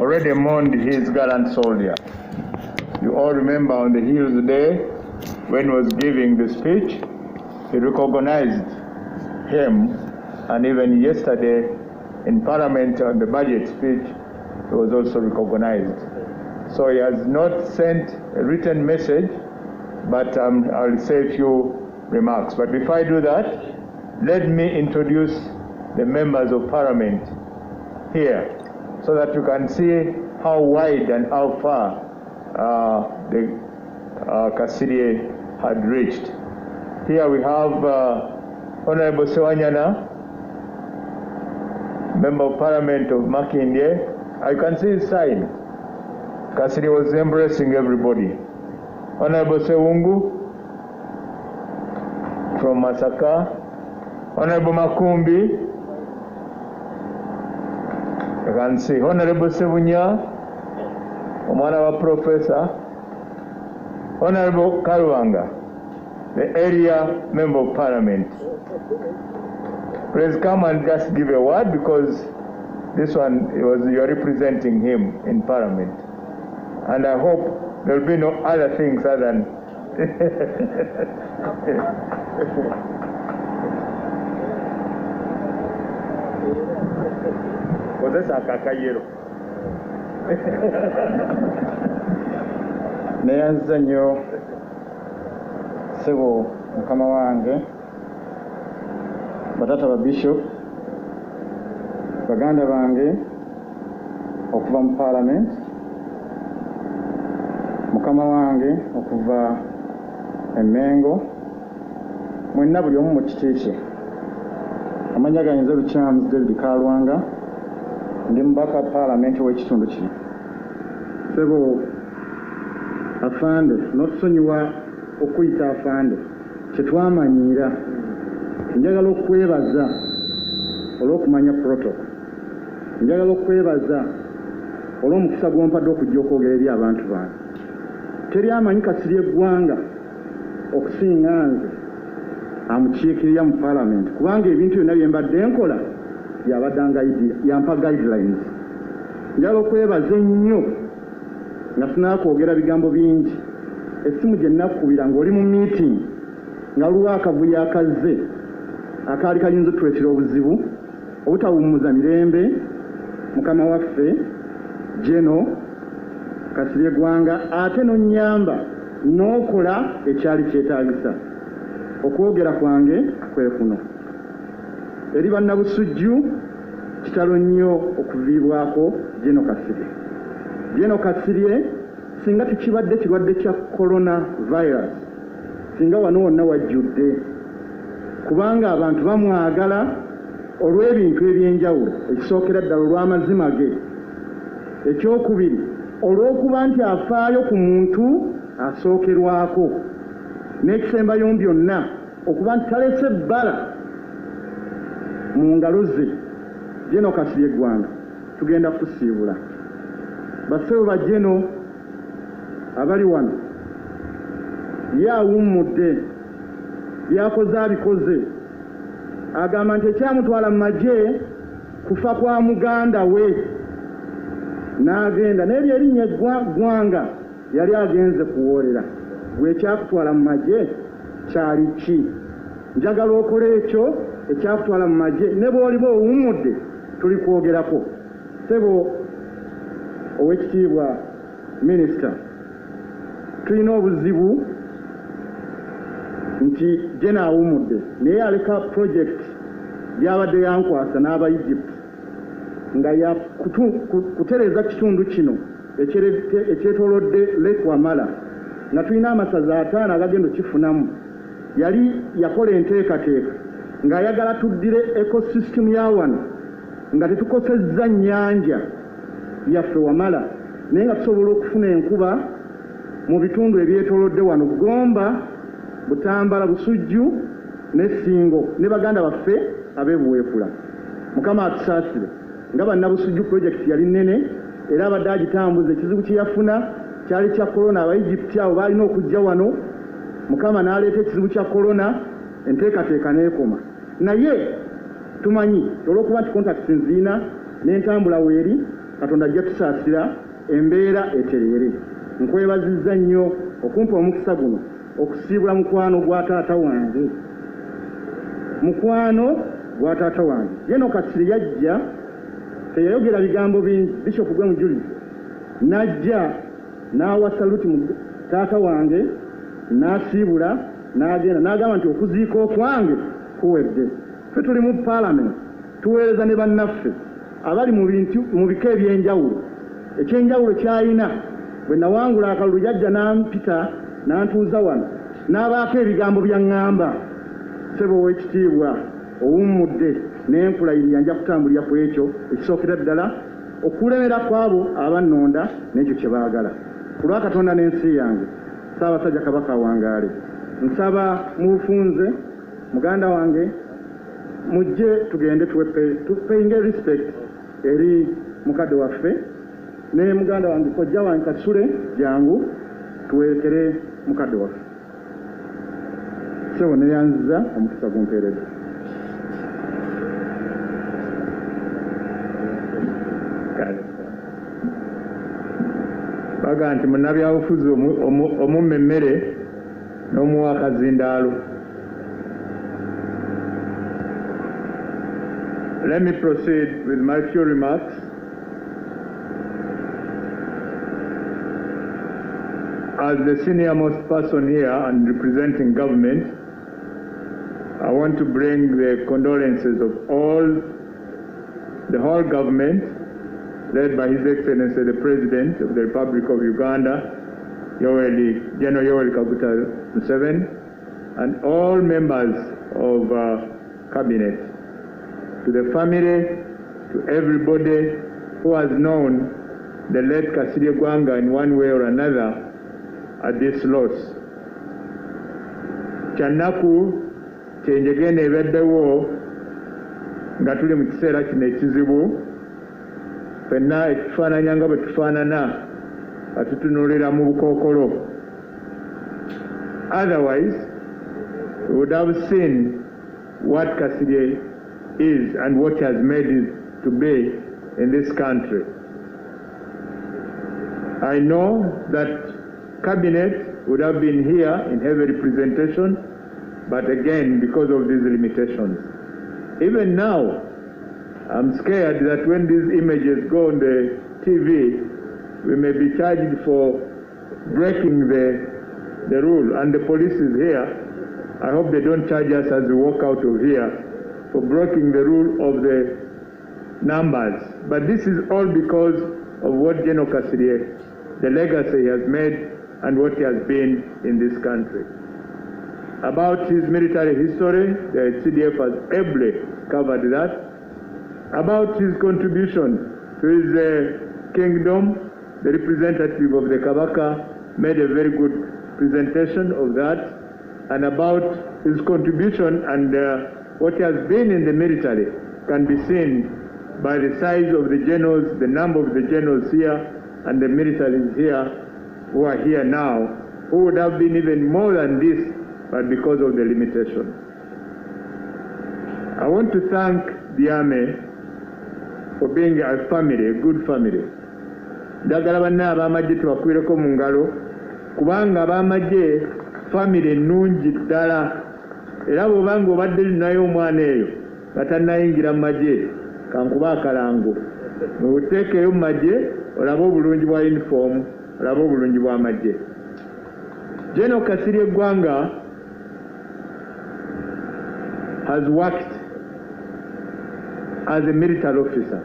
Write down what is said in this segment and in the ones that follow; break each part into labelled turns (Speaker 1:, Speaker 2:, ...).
Speaker 1: already mourned his gallant soldier. You all remember on the Hills Day, when he was giving the speech, he recognized him, and even yesterday in Parliament on the budget speech, he was also recognized. So he has not sent a written message, but I'll say a few remarks. But before I do that, let me introduce the members of Parliament here so that you can see how wide and how far the Kasirie had reached. Here we have Honorable Sewanyana, Member of Parliament of Makindye. I can see his side. Kasirie was embracing everybody. Honorable Sewungu from Masaka. Honorable Makumbi. I can see Honorable Sebunya, Omwana Professor. Honorable Karuanga, the area Member of Parliament. Please come and just give a word, because this one you are representing him in Parliament. And I hope there will be no other things other than
Speaker 2: neyanza nnyo ssebo mukama wange, batata ba bishop, baganda bange okuva mu Parliament, mukama wange okuva Emmengo, mwenna buli omu mu kiti kye. Amanya gange nze Lukyams David Kalwanga, ndi mubaka Parliament w'ekitundu kino. Ssebo afande, n'otusonyiwa okuyita afande, kyetwamanyiira. Njagala okwebaza olw'okumanya protocol. Njagala okwebaza olw'omukisa gw'ompadde okujja okwogera eri abantu bange. Teri amanyi Kasirie eggwanga okusinga nze amukiikirira mu Parliament, kubanga ebintu byonna bye mbadde nkola yampa guidelines. Njagala okwebaza ennyo nga sinaakwogera bigambo bingi. Essimu gye nnakubira ng'oli mu meeting nga luwa akavuyo akazze akaali kayinza otuleetera obuzibu obutawummuza mirembe, mukama waffe General Kasirie eggwanga, ate n'onnyamba n'okola ekyali kyetaagisa. Okwogera kwange kwe kuno. Eri bannabusujju kitalo nnyo okuviibwako General Kasirie. General Kasirie singa tekibadde kirwadde kya coronavirus, singa wano wonna wajjudde, kubanga abantu bamwagala olw'ebintu ebyenjawulo. Ekisookera ddala olw'amazima ge, ekyokubiri olw'okuba nti afaayo ku muntu asookerwako, n'ekisembayo byonna okuba nti talese ebbala mu ngalo ze. General Kasirie eggwanga tugenda kusiibula. Bassebo ba General abali wano, ye awummudde, byakoze abikoze. Agamba nti ekyamutwala mu magye kufa kwa muganda we, n'agenda n'ebyo erinnya Gwanga yali agenze kuwoolera. Bwekyakutwala mu magye kyali ki? Njagala okola ekyo ekyakutwala mu magye, ne bw'oliba owummudde tuli kwogerako. Ssebo ow'ekitiibwa Minisita, tulina obuzibu nti Jena awummudde, naye aleka project gy'abadde yankwasa n'aba Egypt nga ya kutereeza kitundu kino ekyetoolodde Lake Wamala, nga tulina amasaza 5 agagenda kifunamu. Yali yakola enteekateeka ng'ayagala tuddire ecosystem ya wano nga tetukosezza nnyanja yaffe Wamala, naye nga tusobola okufuna enkuba mu bitundu ebyetoolodde wano, Gomba, Butambala, Busujju ne Ssingo ne baganda baffe ab'ebuweefula. Mukama atusaasire. Nga bannabusujju project yali nnene era abadde agitambuza. Ekizibu kye yafuna kyali kya corona. Abaegypti abo baalina okujja wano, Mukama n'aleeta ekizibu kya corona, enteekateeka n'ekoma. Naye tumanyi olw'okuba nti contacts nziina n'entambula weeri, Katonda ajja tusaasira embeera etereere. Nkwebazizza nnyo okumpa omukisa guno okusiibula mukwano gwa taata wange. Mukwano gwa taata wange. Jeno Kasirye yajja teyayogera bigambo bingi. Bishop gwe mujulizi najja n'awa saluti mu taata wange n'asiibula n'agenda n'agamba nti okuziika okwange kuwedde. Ffe tuli mu Parliament tuweereza ne bannaffe abali mu bika ebyenjawulo. Ekyenjawulo kyalina bwe nawangula akalulu yajja n'ampita n'antuuza wano n'abaako ebigambo byaŋŋamba. Ssebo ow'ekitiibwa owummudde n'enkulayirira nja kutambulira ku ekyo ekisookera ddala okulemera kw'abo abannonda n'ekyo kye baagala. Ku lwa Katonda n'ensi yange Ssaabasajja Kabaka awangaale. Nsaba mu bufunze muganda wange mujje tugende tupeyinge respect eri mukadde waffe ne muganda wange kojja wange Kasule jangu tuwerekere mukadde waffe. Ssebo neyanziza omukisa gumpeeredde.
Speaker 1: Baga nti munnabyabufuzi omumma emmere n'omuwa akazindaalo. Let me proceed with my few remarks. As the senior-most person here and representing government, I want to bring the condolences of the whole government, led by His Excellency the President of the Republic of Uganda, General Yoweri Kaguta Museveni, and all members of Cabinet, to the family, to everybody who has known the late Kasirye Gwanga in one way or another at this loss. Kyanaku kyenjegene ebeddewo nga tuli mu kiseera kino ekizibu, ffenna ekifaananya nga bwe tufaanana nga tutunuulira mu bukookolo. Otherwise, we would have seen what Kasirye is and what has made it to be in this country. I know that Cabinet would have been here in heavy representation, but again, because of these limitations. Even now, I'm scared that when these images go on the TV, we may be charged for breaking the rule, and the police is here. I hope they don't charge us as we walk out of here for breaking the rule of the numbers. But this is all because of what General Kasirye, the legacy he has made and what he has been in this country. About his military history, the CDF has ably covered that. About his contribution to his kingdom, the representative of the Kabaka made a very good presentation of that. And about his contribution and what he has been in the military can be seen by the size of the generals, the number of the generals here, and the militaries here who are here now, who would have been even more than this, but because of the limitation. I want to thank the Army for being a family, a good family. Ndagala banna ab'amagye tubakubireko mu ngalo, kubanga ab'amagye family ennungi ddala. Era bw'obanga obadde nayo omwana eyo nga tannayingira mu magye, kankuba akalango. Mubuteekeyo mu magye olabe obulungi bwa uniform, olabe obulungi bw'amagye. General Kasirye Gwanga has worked as a military officer,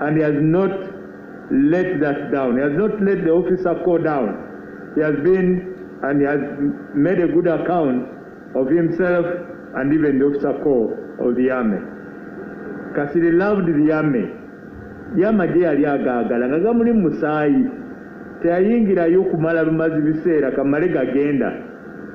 Speaker 1: and he has not let that down. He has not let the officer corps down. He has been and he has made a good account of himself and even the officer corps of the army. Kasirye loved the army. Yamagye yali agaagala nga gamuli mu musaayi, teyayingirayo kumala bumazi biseera kamale gagenda.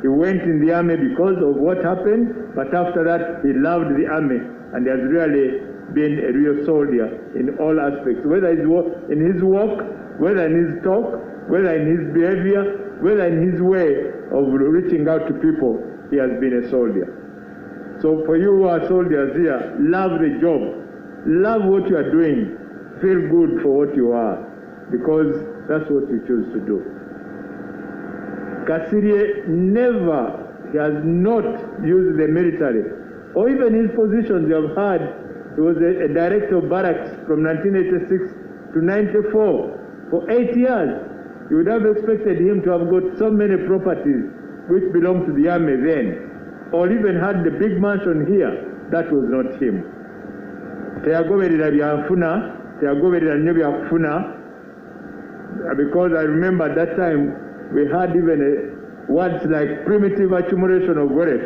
Speaker 1: He went in the army because of what happened, but after that he loved the army and he has really been a real soldier in all aspects, whether in his work, whether in his talk, whether in his behavior, whether in his way of reaching out to people. He has been a soldier. So for you who are soldiers here, love the job, love what you are doing. feel good for what you are, because that's what you choose to do. Kasirye never, he has not used the military, or even his positions you have heard. He was a director of barracks from 1986 to 94 for 8 years. You would have expected him to have got so many properties which belonged to the army then, or even had the big mansion here. That was not him. Teyagoberera byafuna, teyagoberera nnyo byakufuna, because I remember at that time we had even words like primitive accumulation of wealth.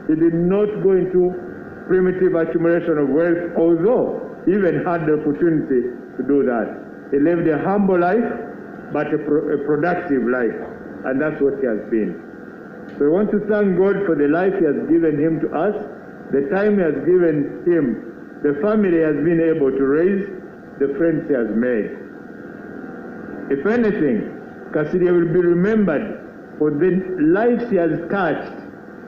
Speaker 1: He did not go into primitive accumulation of wealth, although he even had the opportunity to do that. He lived a humble life, but a productive life, and that's what he has been. So we want to thank God for the life he has given him to us, the time he has given him, the family he has been able to raise, the friends he has made. If anything, Kasirye will be remembered for the lives he has touched,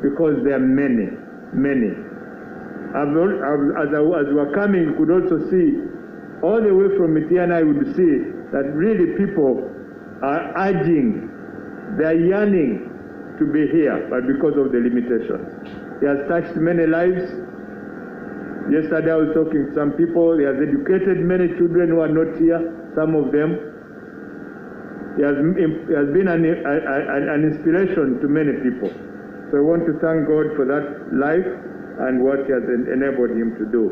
Speaker 1: because there are many, many. As we were coming, you could also see, all the way from Mitiana, I would see that really people are urging, they are yearning to be here, but because of the limitations. He has touched many lives. Yesterday I was talking to some people. He has educated many children who are not here, some of them. He has been an inspiration to many people. So I want to thank God for that life and what he has enabled him to do.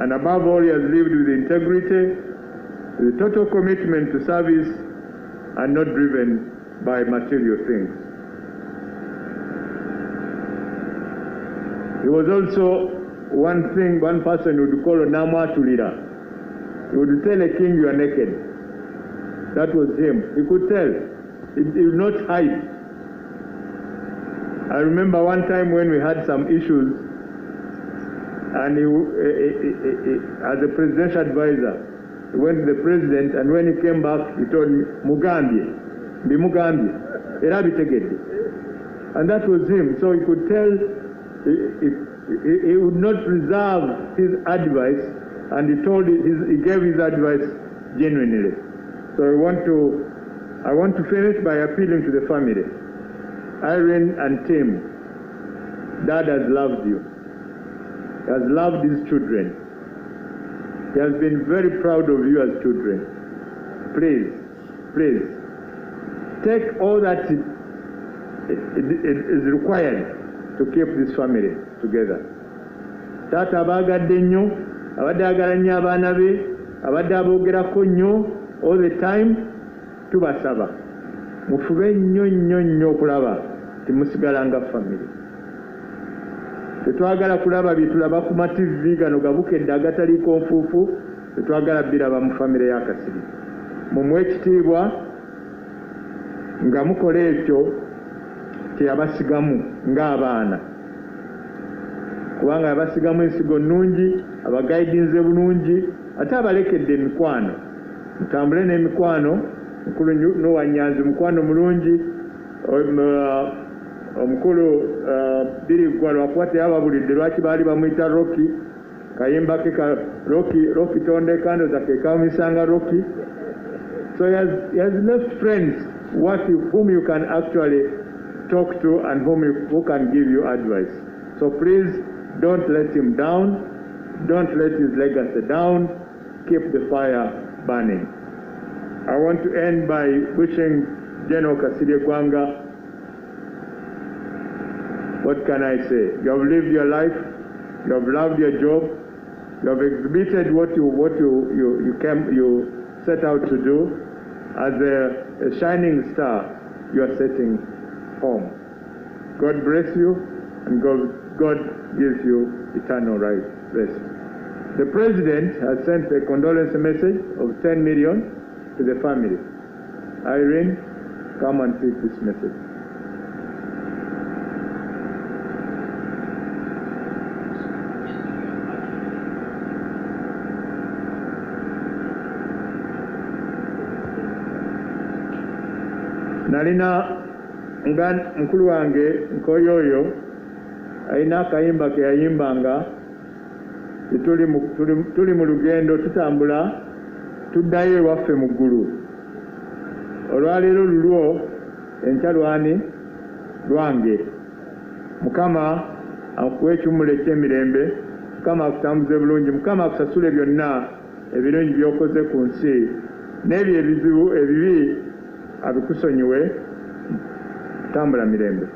Speaker 1: And above all, he has lived with integrity, with total commitment to service, and not driven by material things. He was also one person would call a Namwatulira. He would tell a king, you are naked. That was him. He could tell. He would not hide. I remember one time when we had some issues, and he, as a presidential advisor, he went to the president, and when he came back, he told me, Mugambye, be Mugambye, era bitegedde. And that was him. So he could tell, he would not reserve his advice, and he gave his advice genuinely. So I want to finish by appealing to the family. Irene and Tim, Dad has loved you. He has loved his children. He has been very proud of you as children. Please, take all that is required to keep this family together. Taata abaagadde nnyo, abadde ayagala nnyo abaana be, abadde aboogerako nnyo all the time. Tubasaba mufube nnyo okulaba timusigala nga family. Tetwagala kulaba byetulaba ku mativi gano gabukedde agataliiko nfuufu, tetwagala biraba mu famire ya Kasirye. Mumuwe ekitiibwa nga mukola ekyo kyeyabasigamu ng'abaana, kubanga yabasigamu ensigo nnungi, abagaidinze bulungi, ate abalekedde emikwano. Mutambule n'emikwano, mukulu Noah Nyanzi mukwano mulungi, omukulu Billy Gwalo akwate ababulidde lwaki baali bamuyita Rocky, kayimba ke ka Rocky Tonde kando za ke kamisanga Rocky. So he has left friends whom you can actually talk to and who can give you advice. So please don't let him down, don't let his legacy down, keep the fire burning. I want to end by wishing General Kasirye Gwanga, what can I say? You have lived your life, you have loved your job, you have exhibited what you set out to do. As a shining star, you are setting home. God bless you, and God gives you eternal rest. The President has sent a condolence message of 10 million to the family. Irene, come and take this message. Nalina mukulu wange Nkoyoyo alina akayimba ke yayimbanga tuli mu lugendo tutambula tuddayo ewaffe mu ggulu. Olwaleero lulwo enkya lwani lwange. Mukama akuwe ekiwummulo eky'emirembe, Mukama akutambuze bulungi, Mukama akusasule byonna ebirungi by'okoze ku nsi, n'ebyo ebizibu ebibi abikusonyiwe. Tambula mirembe.